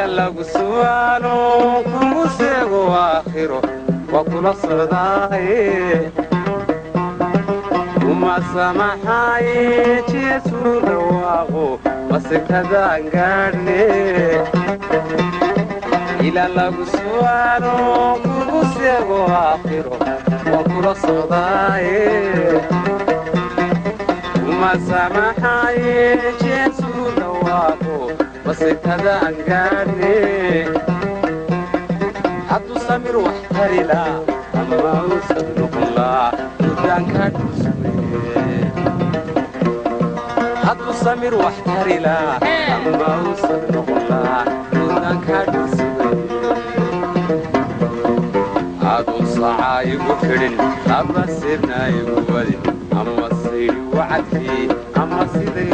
lagu su'aalo kugu seego aakhiro waa kula socdaaye uma samaxaye jeesu dhawaaqo masekadaan gaadhne ila lagu su'aalo kugu seego aakhiro waa kula socdaaye uma samaxaye jeesu dhawaaqo masekadaan gaadhne hadduu samir wax tari laa ama uusan noqon laa mudaankaa dhulsuge hadduu samir wax tari laa ama uusan noqon laa mudaankaa dhulsuge aadun sacaa igu xidhin laba sirna igu wadin ama sayri wacadkii ama siday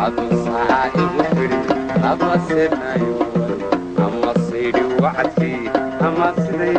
aadun sacaa igu xidhin laba sirna igu wadin ama sayri wacadkii ama siday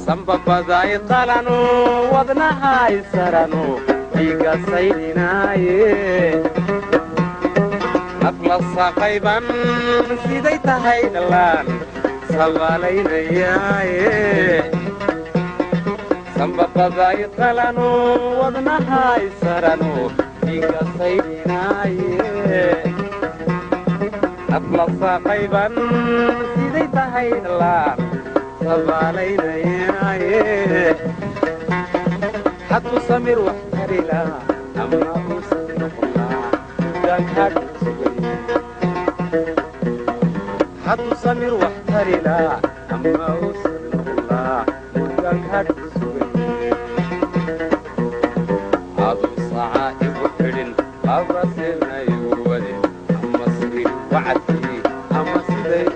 sambabadaay qalano wadnahay sarano dhiiga saydhinaaye nafla saqayban siday tahay dhallaan sabaalaynayaaye sambabadaay qalano wadnahay sarano dhiiga saydhinaaye nafla saqayban siday tahay dhallaan sabaalaynayaaye hadduu samir wax tari laa ama uusan noqon laa mudaankaa dhulsugay hadduu samir wax tari laa ama uusan noqon laa mudaankaa dhulsugay aadun sacaa igu xidhin laba sirna igu wadin ama siri wacadkii ama siday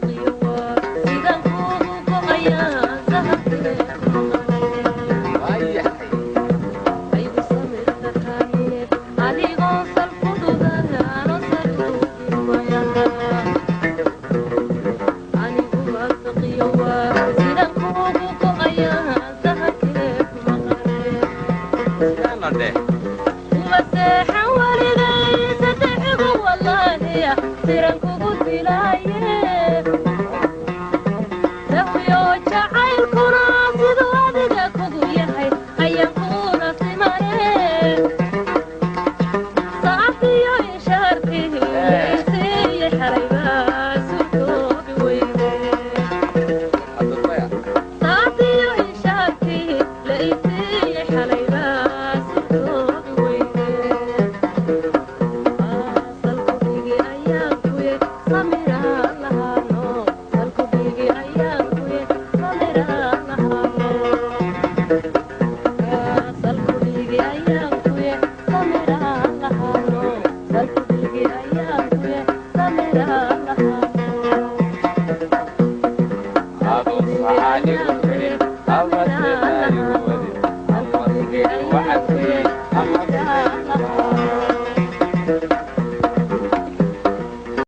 you.